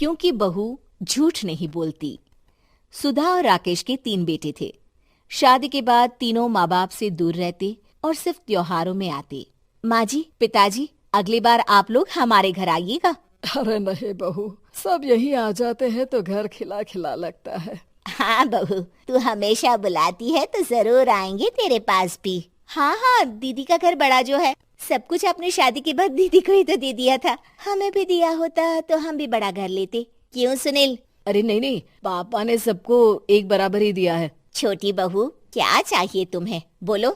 क्योंकि बहू झूठ नहीं बोलती। सुधा और राकेश के 3 बेटे थे। शादी के बाद तीनों माँ बाप से दूर रहते और सिर्फ त्योहारों में आते। माँ जी, पिताजी, अगली बार आप लोग हमारे घर आइएगा। अरे नहीं बहू, सब यहीं आ जाते हैं तो घर खिला खिला लगता है। हाँ बहू, तू हमेशा बुलाती है तो जरूर आएंगे तेरे पास भी। हाँ हाँ, दीदी का घर बड़ा जो है, सब कुछ आपने शादी के बाद दीदी को ही तो दे दिया था। हमें भी दिया होता तो हम भी बड़ा घर लेते। क्यों सुनील? अरे नहीं नहीं, पापा ने सबको एक बराबर ही दिया है। छोटी बहू, क्या चाहिए तुम्हें, बोलो।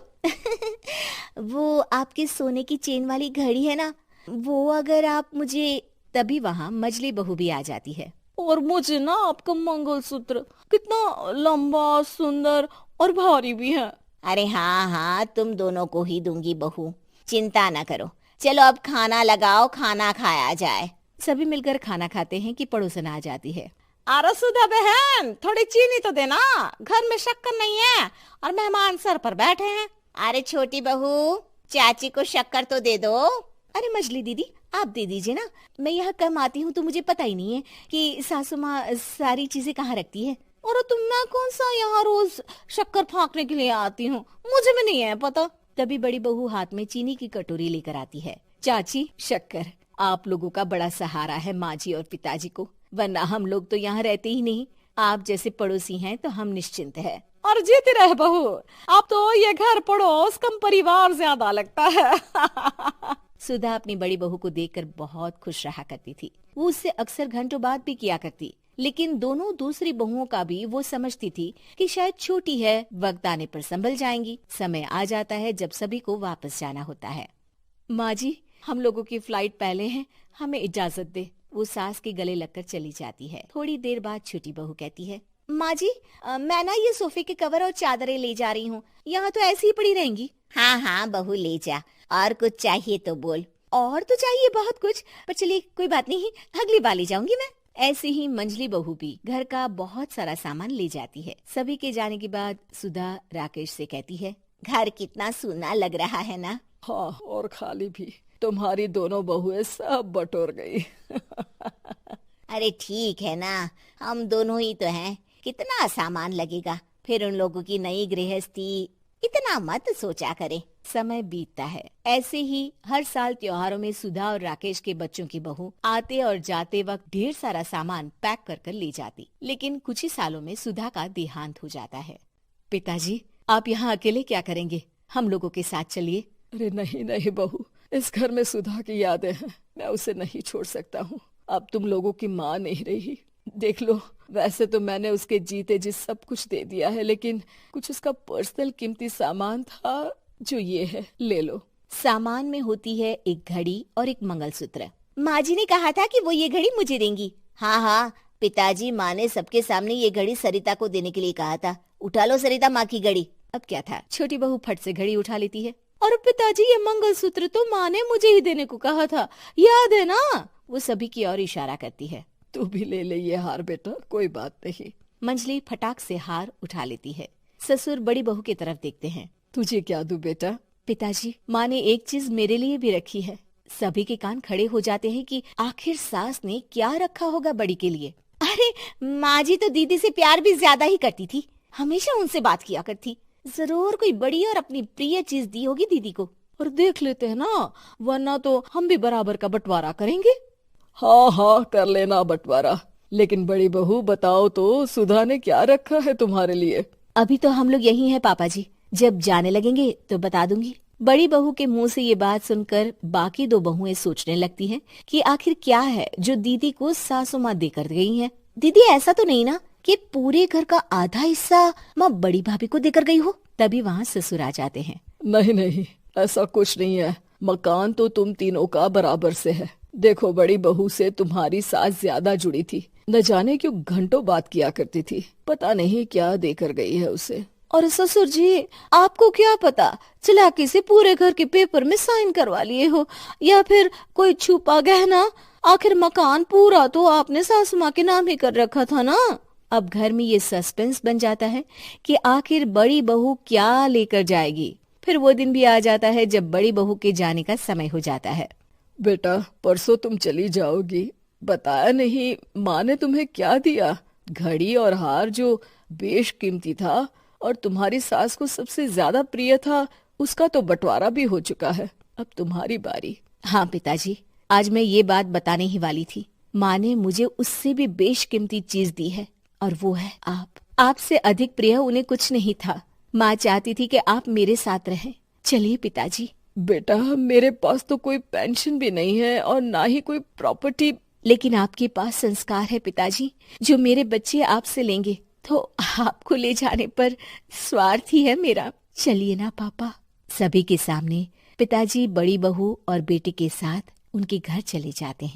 वो आपके सोने की चेन वाली घड़ी है ना, वो अगर आप मुझे। तभी वहाँ मजली बहू भी आ जाती है। और मुझे ना आपका मंगलसूत्र कितना लंबा, सुंदर और भारी भी है। अरे हाँ हाँ, तुम दोनों को ही दूंगी बहू, चिंता ना करो। चलो अब खाना लगाओ, खाना खाया जाए। सभी मिलकर खाना खाते हैं कि पड़ोसन आ जाती है। अरे सुधा बहन, थोड़ी चीनी तो देना, घर में शक्कर नहीं है और मेहमान सर पर बैठे हैं। अरे छोटी बहू, चाची को शक्कर तो दे दो। अरे मजली दीदी, आप दे दीजिए ना, मैं यहाँ कम आती हूँ तो मुझे पता ही नहीं है कि सासू माँ सारी चीजें कहाँ रखती है। और तुम, मैं कौन सा यहाँ रोज शक्कर फाँकने के लिए आती हूँ, मुझे भी नहीं है पता। तभी बड़ी बहू हाथ में चीनी की कटोरी लेकर आती है। चाची, शक्कर आप लोगों का बड़ा सहारा है माँ जी और पिताजी को, वरना हम लोग तो यहाँ रहते ही नहीं। आप जैसे पड़ोसी हैं तो हम निश्चिंत है। और जीती रहे बहू, आप तो ये घर पड़ोस कम परिवार ज्यादा लगता है। सुधा अपनी बड़ी बहू को देखकर बहुत खुश रहा करती थी। वो उससे अक्सर घंटों बात भी किया करती, लेकिन दोनों दूसरी बहुओं का भी वो समझती थी कि शायद छोटी है, वक्त आने पर संभल जाएंगी। समय आ जाता है जब सभी को वापस जाना होता है। माँ जी, हम लोगों की फ्लाइट पहले है, हमें इजाजत दे। वो सास के गले लगकर चली जाती है। थोड़ी देर बाद छोटी बहू कहती है, माँ जी, मैं ना ये सोफे के कवर और चादरें ले जा रही हूँ, यहाँ तो ऐसी ही पड़ी रहेंगी। हाँ हाँ बहू, ले जा, और कुछ चाहिए तो बोल। और तो चाहिए बहुत कुछ, पर चलिए कोई बात नहीं, अगली बार ले जाऊंगी मैं। ऐसे ही मंजली बहू भी घर का बहुत सारा सामान ले जाती है। सभी के जाने के बाद सुधा राकेश से कहती है, घर कितना सूना लग रहा है ना। हाँ, और खाली भी। तुम्हारी दोनों बहुएं सब बटोर गई। अरे ठीक है ना, हम दोनों ही तो हैं, कितना सामान लगेगा। फिर उन लोगों की नई गृहस्थी, इतना मत सोचा करे। समय बीतता है। ऐसे ही हर साल त्योहारों में सुधा और राकेश के बच्चों की बहू आते और जाते वक्त ढेर सारा सामान पैक कर कर ले जाती। लेकिन कुछ ही सालों में सुधा का देहांत हो जाता है। पिताजी, आप यहाँ अकेले क्या करेंगे? हम लोगों के साथ चलिए। अरे नहीं नहीं बहू, इस घर में सुधा की यादें हैं, मैं उसे नहीं छोड़ सकता हूँ। अब तुम लोगों की माँ नहीं रही। देख लो, वैसे तो मैंने उसके जीते जी सब कुछ दे दिया है, लेकिन कुछ उसका पर्सनल कीमती सामान था जो ये है, ले लो। सामान में होती है एक घड़ी और एक मंगलसूत्र। माँ जी ने कहा था कि वो ये घड़ी मुझे देंगी। हाँ हाँ पिताजी, माँ ने सबके सामने ये घड़ी सरिता को देने के लिए कहा था। उठा लो सरिता माँ की घड़ी। अब क्या था, छोटी बहू फट से घड़ी उठा लेती है। और पिताजी, ये मंगलसूत्र तो माँ ने मुझे ही देने को कहा था, याद है ना? वो सभी की ओर इशारा करती है। तू भी ले ले ये हार बेटा, कोई बात नहीं। मंजली फटाक से हार उठा लेती है। ससुर बड़ी बहू की तरफ देखते हैं। तुझे क्या दूं बेटा? पिताजी, माँ ने एक चीज मेरे लिए भी रखी है। सभी के कान खड़े हो जाते हैं कि आखिर सास ने क्या रखा होगा बड़ी के लिए। अरे माँ जी तो दीदी से प्यार भी ज्यादा ही करती थी, हमेशा उनसे बात किया करती। जरूर कोई बड़ी और अपनी प्रिय चीज दी होगी दीदी को। और देख लेते हैं ना, वरना तो हम भी बराबर का बंटवारा करेंगे। हाँ हाँ, कर लेना बंटवारा। लेकिन बड़ी बहू बताओ तो, सुधा ने क्या रखा है तुम्हारे लिए? अभी तो हम लोग यही हैं पापा जी, जब जाने लगेंगे तो बता दूंगी। बड़ी बहू के मुंह से ये बात सुनकर बाकी दो बहुएं सोचने लगती हैं कि आखिर क्या है जो दीदी को सासू माँ देकर गई हैं। दीदी, ऐसा तो नहीं ना कि पूरे घर का आधा हिस्सा माँ बड़ी भाभी को देकर गई हो? तभी वहाँ ससुर आ जाते हैं। नहीं नहीं, ऐसा कुछ नहीं है। मकान तो तुम तीनों का बराबर से है। देखो, बड़ी बहू से तुम्हारी सास ज्यादा जुड़ी थी, न जाने क्यों घंटों बात किया करती थी। पता नहीं क्या देकर गई है उसे। और ससुर जी, आपको क्या पता, चालाकी से पूरे घर के पेपर में साइन करवा लिए हो, या फिर कोई छुपा गहना। आखिर मकान पूरा तो आपने सासू माँ के नाम ही कर रखा था ना। अब घर में ये सस्पेंस बन जाता है कि आखिर बड़ी बहू क्या लेकर जाएगी। फिर वो दिन भी आ जाता है जब बड़ी बहू के जाने का समय हो जाता है। बेटा, परसों तुम चली जाओगी, बताया नहीं, माँ ने तुम्हें क्या दिया? घड़ी और हार जो बेशकीमती था और तुम्हारी सास को सबसे ज्यादा प्रिय था, उसका तो बंटवारा भी हो चुका है। अब तुम्हारी बारी। हाँ पिताजी, आज मैं ये बात बताने ही वाली थी। माँ ने मुझे उससे भी बेशकीमती चीज दी है और वो है आप। आपसे अधिक प्रिय उन्हें कुछ नहीं था। माँ चाहती थी कि आप मेरे साथ रहें। चलिए पिताजी। बेटा, मेरे पास तो कोई पेंशन भी नहीं है और ना ही कोई प्रॉपर्टी। लेकिन आपके पास संस्कार है पिताजी, जो मेरे बच्चे आपसे लेंगे, तो आपको ले जाने पर स्वार्थ ही है मेरा। चलिए ना पापा। सभी के सामने पिताजी बड़ी बहू और बेटे के साथ उनके घर चले जाते हैं।